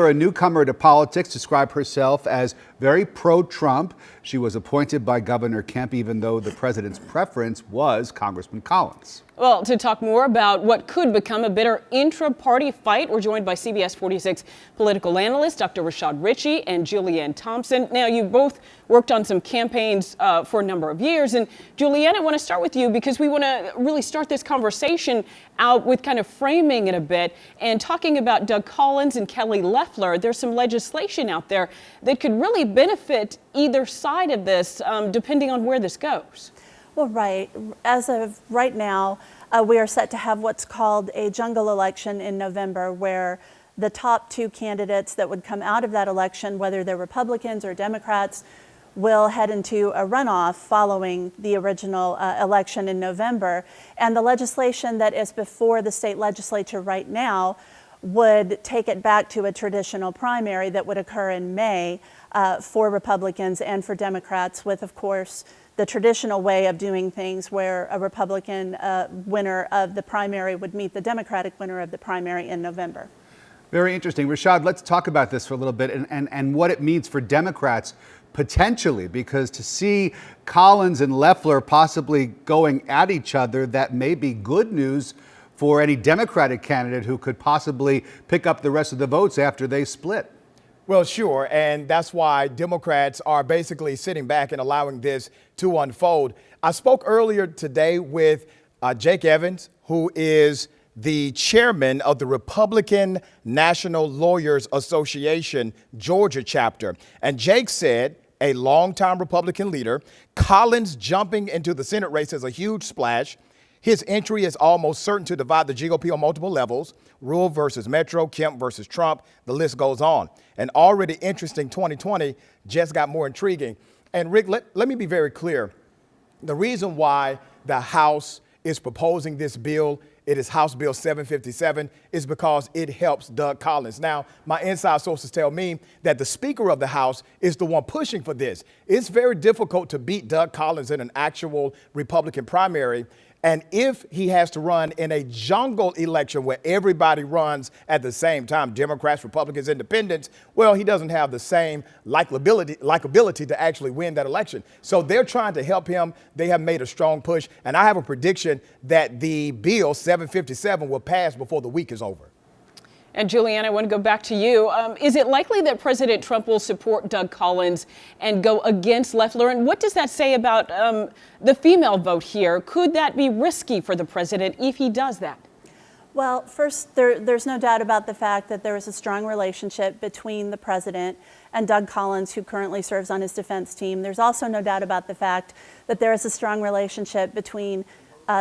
A newcomer to politics, described herself as very pro-Trump. She was appointed by Governor Kemp, even though the president's preference was Congressman Collins. Well, to talk more about what could become a bitter intra-party fight, we're joined by CBS 46 political analyst Dr. Rashad Richey and Julianne Thompson. Now, you both worked on some campaigns for a number of years. And Julianne, I want to start with you because we want to really start this conversation out with kind of framing it a bit and talking about Doug Collins and Kelly Loeffler. There's some legislation out there that could really benefit either side of this, depending on where this goes. Well, right. As of right now, we are set to have what's called a jungle election in November, where the top two candidates that would come out of that election, whether they're Republicans or Democrats, will head into a runoff following the original election in November. And the legislation that is before the state legislature right now would take it back to a traditional primary that would occur in May for Republicans and for Democrats, with, of course, the traditional way of doing things where a Republican winner of the primary would meet the Democratic winner of the primary in November. Very interesting. Rashad, let's talk about this for a little bit and what it means for Democrats potentially, because to see Collins and Loeffler possibly going at each other, that may be good news for any Democratic candidate who could possibly pick up the rest of the votes after they split. Well, sure, and that's why Democrats are basically sitting back and allowing this to unfold. I spoke earlier today with Jake Evans, who is the chairman of the Republican National Lawyers Association, Georgia chapter. And Jake said, a longtime Republican leader, Collins jumping into the Senate race is a huge splash. His entry is almost certain to divide the GOP on multiple levels: rural versus metro, Kemp versus Trump, the list goes on. An already interesting 2020 just got more intriguing. And Rick, let me be very clear. The reason why the House is proposing this bill, it is House Bill 757, is because it helps Doug Collins. Now, my inside sources tell me that the Speaker of the House is the one pushing for this. It's very difficult to beat Doug Collins in an actual Republican primary. And if he has to run in a jungle election where everybody runs at the same time, Democrats, Republicans, Independents, well, he doesn't have the same likability to actually win that election. So they're trying to help him. They have made a strong push. And I have a prediction that the bill 757 will pass before the week is over. And Julianne, I want to go back to you. Is it likely that President Trump will support Doug Collins and go against Loeffler? And what does that say about the female vote here? Could that be risky for the president if he does that? Well, first, there's no doubt about the fact that there is a strong relationship between the president and Doug Collins, who currently serves on his defense team. There's also no doubt about the fact that there is a strong relationship between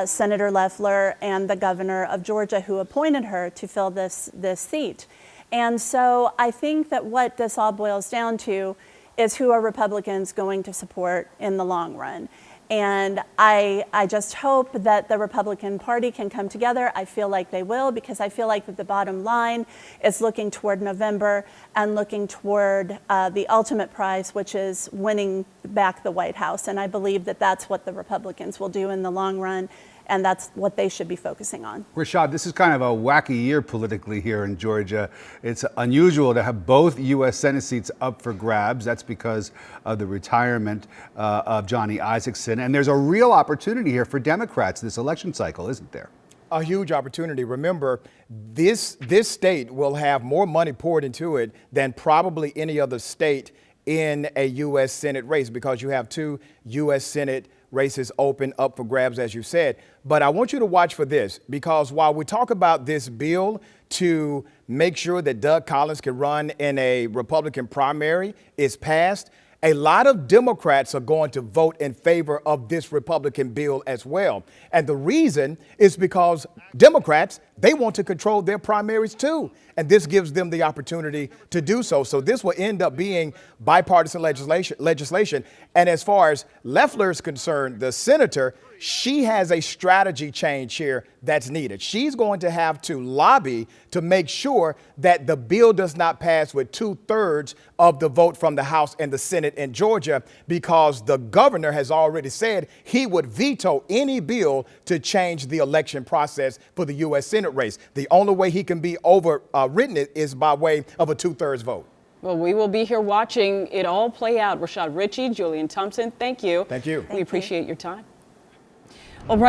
Senator Loeffler and the governor of Georgia, who appointed her to fill this seat. And so I think that what this all boils down to is who are Republicans going to support in the long run. And I just hope that the Republican Party can come together. I feel like they will, because I feel like that the bottom line is looking toward November and looking toward the ultimate prize, which is winning back the White House. And I believe that that's what the Republicans will do in the long run, and that's what they should be focusing on. Rashad, this is kind of a wacky year politically here in Georgia. It's unusual to have both U.S. Senate seats up for grabs. That's because of the retirement of Johnny Isakson. And there's a real opportunity here for Democrats this election cycle, isn't there? A huge opportunity. Remember, this state will have more money poured into it than probably any other state in a U.S. Senate race, because you have two U.S. Senate races open up for grabs, as you said. But I want you to watch for this, because while we talk about this bill to make sure that Doug Collins can run in a Republican primary is passed, a lot of Democrats are going to vote in favor of this Republican bill as well. And the reason is because Democrats, they want to control their primaries too. And this gives them the opportunity to do so. So this will end up being bipartisan legislation. And as far as Loeffler is concerned, the senator, She has a strategy change here that's needed. She's going to have to lobby to make sure that the bill does not pass with 2/3 of the vote from the House and the Senate in Georgia, because the governor has already said he would veto any bill to change the election process for the U.S. Senate race. The only way he can be overridden is by way of a 2/3 vote. Well, we will be here watching it all play out. Rashad Richey, Julianne Thompson, thank you. Thank you. We appreciate your time. All right.